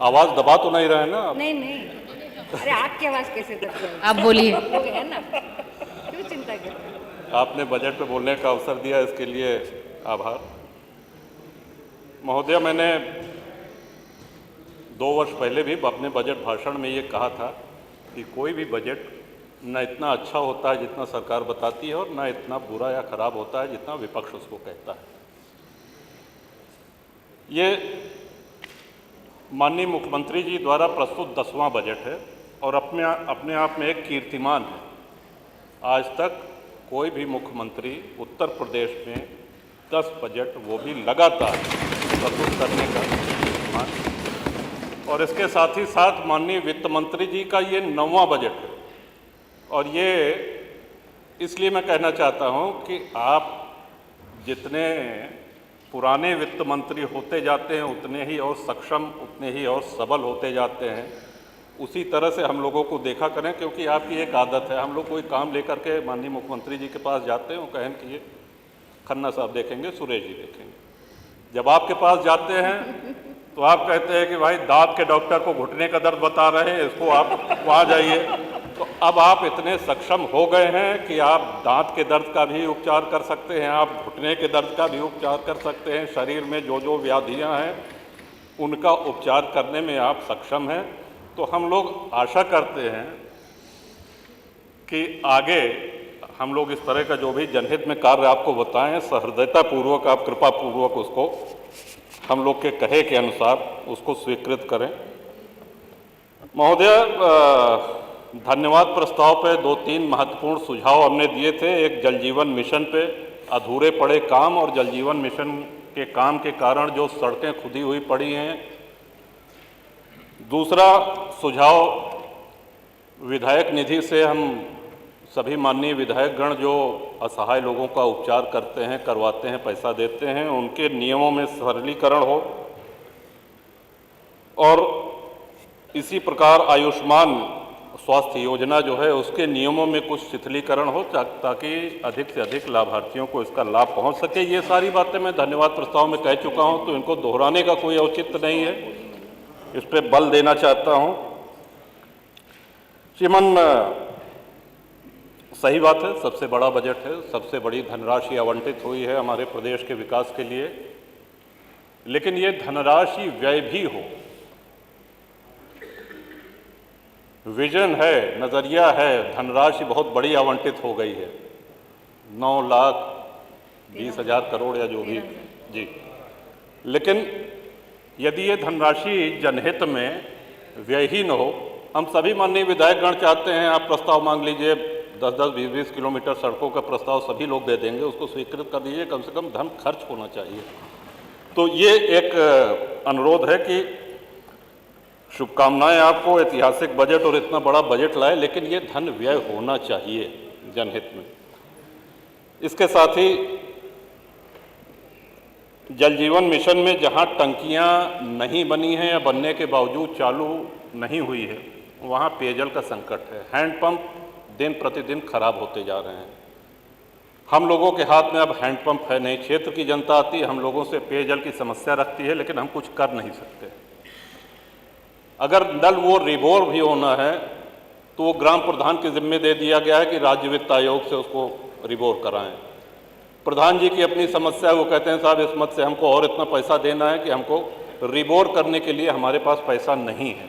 आवाज दबा तो नहीं रहे ना आप? नहीं नहीं, अरे आपकी आवाज कैसे दबती है? आप बोलिए। लोग हैं ना, क्यों चिंता करते हैं? आपने बजट पे बोलने का अवसर दिया, इसके लिए आभार। महोदय, मैंने 2 वर्ष पहले भी अपने बजट भाषण में ये कहा था कि कोई भी बजट न इतना अच्छा होता है जितना सरकार बताती है, और न इतना बुरा या खराब होता है जितना विपक्ष उसको कहता है। ये माननीय मुख्यमंत्री जी द्वारा प्रस्तुत 10वां बजट है और अपने आप में एक कीर्तिमान है। आज तक कोई भी मुख्यमंत्री उत्तर प्रदेश में 10 बजट, वो भी लगातार, प्रस्तुत करने का कीर्तिमान। और इसके साथ ही साथ माननीय वित्त मंत्री जी का ये 9वां बजट है। और ये इसलिए मैं कहना चाहता हूँ कि आप जितने पुराने वित्त मंत्री होते जाते हैं उतने ही और सक्षम, उतने ही और सबल होते जाते हैं। उसी तरह से हम लोगों को देखा करें, क्योंकि आपकी एक आदत है, हम लोग कोई काम लेकर के माननीय मुख्यमंत्री जी के पास जाते हैं, वो कहें कि ये खन्ना साहब देखेंगे, सुरेश जी देखेंगे। जब आपके पास जाते हैं तो आप कहते हैं कि भाई दांत के डॉक्टर को घुटने का दर्द बता रहे हैं, इसको आप वहाँ जाइए। तो अब आप इतने सक्षम हो गए हैं कि आप दांत के दर्द का भी उपचार कर सकते हैं, आप घुटने के दर्द का भी उपचार कर सकते हैं। शरीर में जो जो व्याधियाँ हैं उनका उपचार करने में आप सक्षम हैं। तो हम लोग आशा करते हैं कि आगे हम लोग इस तरह का जो भी जनहित में कार्य आपको बताएं, सहृदयतापूर्वक, आप कृपापूर्वक उसको हम लोग के कहे के अनुसार उसको स्वीकृत करें। महोदय, धन्यवाद प्रस्ताव पे 2-3 महत्वपूर्ण सुझाव हमने दिए थे। एक जल जीवन मिशन पे अधूरे पड़े काम और जल जीवन मिशन के काम के कारण जो सड़कें खुदी हुई पड़ी हैं। दूसरा सुझाव, विधायक निधि से हम सभी माननीय विधायकगण जो असहाय लोगों का उपचार करते हैं, करवाते हैं, पैसा देते हैं, उनके नियमों में सरलीकरण हो। और इसी प्रकार आयुष्मान स्वास्थ्य योजना जो है उसके नियमों में कुछ शिथिलीकरण हो, ताकि अधिक से अधिक लाभार्थियों को इसका लाभ पहुंच सके। ये सारी बातें मैं धन्यवाद प्रस्ताव में कह चुका हूं, तो इनको दोहराने का कोई औचित्य नहीं है। इस पर बल देना चाहता हूं। श्रीमान, सही बात है, सबसे बड़ा बजट है, सबसे बड़ी धनराशि आवंटित हुई है हमारे प्रदेश के विकास के लिए। लेकिन ये धनराशि व्यय भी हो, विजन है, नज़रिया है, धनराशि बहुत बड़ी आवंटित हो गई है, 9,20,000 करोड़ या जो भी जी। लेकिन यदि ये धनराशि जनहित में व्यय ही न हो, हम सभी माननीय विधायकगण चाहते हैं, आप प्रस्ताव मांग लीजिए, 10-10, 20-20 किलोमीटर सड़कों का प्रस्ताव सभी लोग दे देंगे, उसको स्वीकृत कर दीजिए, कम से कम धन खर्च होना चाहिए। तो ये एक अनुरोध है कि शुभकामनाएं आपको, ऐतिहासिक बजट और इतना बड़ा बजट लाए, लेकिन ये धन व्यय होना चाहिए जनहित में। इसके साथ ही जल जीवन मिशन में जहां टंकियां नहीं बनी हैं या बनने के बावजूद चालू नहीं हुई है, वहां पेयजल का संकट है। हैंडपंप दिन प्रतिदिन खराब होते जा रहे हैं। हम लोगों के हाथ में अब हैंडपंप है नहीं, क्षेत्र की जनता आती है, हम लोगों से पेयजल की समस्या रखती है, लेकिन हम कुछ कर नहीं सकते। अगर नल वो रिबोर भी होना है तो वो ग्राम प्रधान के जिम्मे दे दिया गया है कि राज्य वित्त आयोग से उसको रिबोर कराएं। प्रधान जी की अपनी समस्या है, वो कहते हैं साहब इस मत से हमको और इतना पैसा देना है कि हमको रिबोर करने के लिए हमारे पास पैसा नहीं है।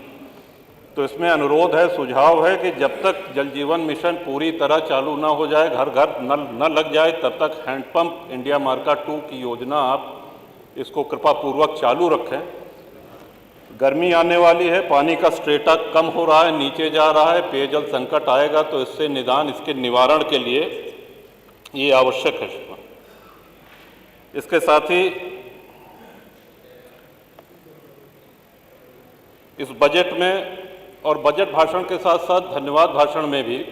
तो इसमें अनुरोध है, सुझाव है कि जब तक जल जीवन मिशन पूरी तरह चालू ना हो जाए, घर घर नल न लग जाए, तब तक हैंडपंप इंडिया मार्का 2 की योजना आप इसको कृपापूर्वक चालू रखें। गर्मी आने वाली है, पानी का स्ट्रेटा कम हो रहा है, नीचे जा रहा है, पेयजल संकट आएगा, तो इससे निदान, इसके निवारण के लिए ये आवश्यक है। इसके साथ ही इस बजट में और बजट भाषण के साथ साथ धन्यवाद भाषण में भी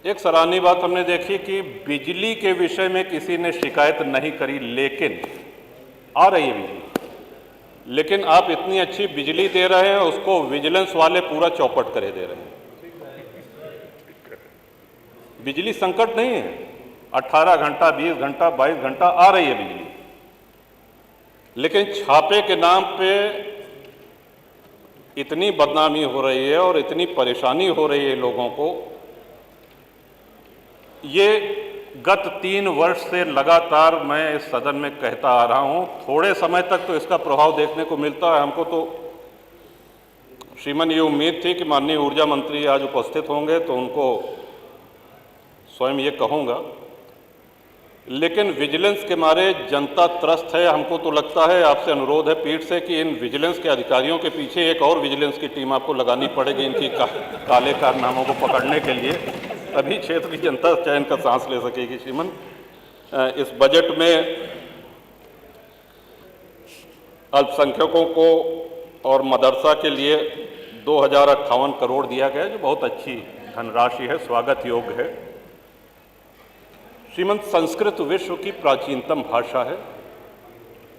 एक सराहनीय बात हमने देखी कि बिजली के विषय में किसी ने शिकायत नहीं करी, लेकिन आ रही है बिजली, लेकिन आप इतनी अच्छी बिजली दे रहे हैं, उसको विजिलेंस वाले पूरा चौपट करे दे रहे हैं। बिजली संकट नहीं है, 18 घंटा, 20 घंटा, 22 घंटा आ रही है बिजली, लेकिन छापे के नाम पे इतनी बदनामी हो रही है और इतनी परेशानी हो रही है लोगों को, ये गत 3 वर्ष से लगातार मैं इस सदन में कहता आ रहा हूं। थोड़े समय तक तो इसका प्रभाव देखने को मिलता है हमको। तो श्रीमान ये उम्मीद थी कि माननीय ऊर्जा मंत्री आज उपस्थित होंगे तो उनको स्वयं ये कहूँगा, लेकिन विजिलेंस के मारे जनता त्रस्त है। हमको तो लगता है, आपसे अनुरोध है पीठ से, कि इन विजिलेंस के अधिकारियों के पीछे एक और विजिलेंस की टीम आपको लगानी पड़ेगी इनकी काले कारनामों को पकड़ने के लिए, तभी क्षेत्र की जनता चैन का सांस ले सकेगी। श्रीमान, इस बजट में अल्पसंख्यकों को और मदरसा के लिए 2058 करोड़ दिया गया, जो बहुत अच्छी धनराशि है, स्वागत योग्य है। श्रीमंत, संस्कृत विश्व की प्राचीनतम भाषा है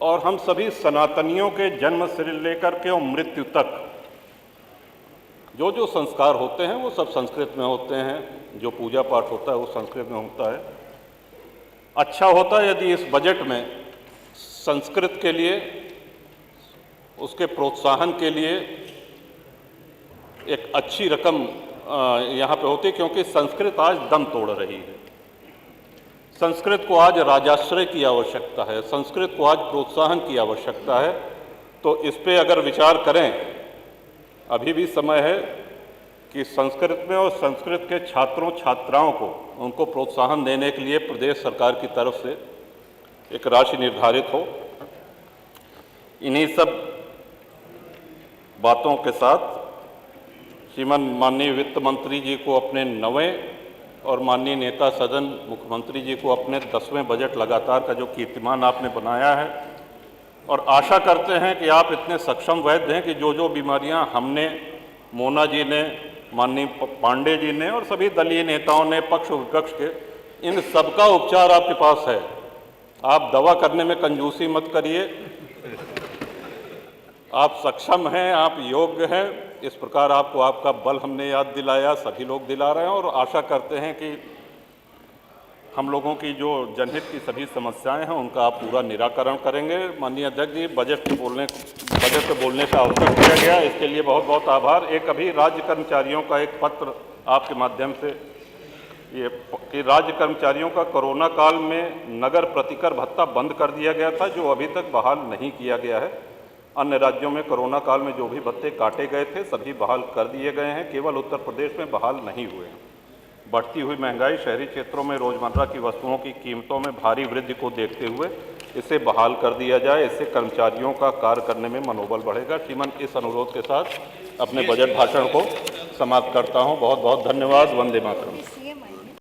और हम सभी सनातनियों के जन्म से लेकर के और मृत्यु तक जो जो संस्कार होते हैं वो सब संस्कृत में होते हैं। जो पूजा पाठ होता है वो संस्कृत में होता है। अच्छा होता है यदि इस बजट में संस्कृत के लिए, उसके प्रोत्साहन के लिए एक अच्छी रकम यहाँ पे होती, क्योंकि संस्कृत आज दम तोड़ रही है। संस्कृत को आज राजाश्रय की आवश्यकता है, संस्कृत को आज प्रोत्साहन की आवश्यकता है। तो इस पे अगर विचार करें, अभी भी समय है कि संस्कृत में और संस्कृत के छात्रों छात्राओं को, उनको प्रोत्साहन देने के लिए प्रदेश सरकार की तरफ से एक राशि निर्धारित हो। इन्हीं सब बातों के साथ श्रीमान माननीय वित्त मंत्री जी को अपने 9वें और माननीय नेता सदन मुख्यमंत्री जी को अपने 10वें बजट लगातार का जो कीर्तिमान आपने बनाया है, और आशा करते हैं कि आप इतने सक्षम वैद्य हैं कि जो जो बीमारियां हमने, मोना जी ने, माननीय पांडे जी ने और सभी दलीय नेताओं ने, पक्ष विपक्ष के, इन सबका उपचार आपके पास है। आप दवा करने में कंजूसी मत करिए। आप सक्षम हैं, आप योग्य हैं। इस प्रकार आपको आपका बल हमने याद दिलाया, सभी लोग दिला रहे हैं, और आशा करते हैं कि हम लोगों की जो जनहित की सभी समस्याएं हैं उनका आप पूरा निराकरण करेंगे। माननीय अध्यक्ष जी, बजट पे बोलने का अवसर दिया गया, इसके लिए बहुत बहुत आभार। एक अभी राज्य कर्मचारियों का एक पत्र आपके माध्यम से, ये कि राज्य कर्मचारियों का कोरोना काल में नगर प्रतिकर भत्ता बंद कर दिया गया था, जो अभी तक बहाल नहीं किया गया है। अन्य राज्यों में कोरोना काल में जो भी भत्ते काटे गए थे सभी बहाल कर दिए गए हैं, केवल उत्तर प्रदेश में बहाल नहीं हुए हैं। बढ़ती हुई महंगाई, शहरी क्षेत्रों में रोजमर्रा की वस्तुओं की कीमतों में भारी वृद्धि को देखते हुए इसे बहाल कर दिया जाए। इससे कर्मचारियों का कार्य करने में मनोबल बढ़ेगा। श्रीमान, इस अनुरोध के साथ अपने बजट भाषण को समाप्त करता हूँ। बहुत बहुत धन्यवाद। वंदे मातरम।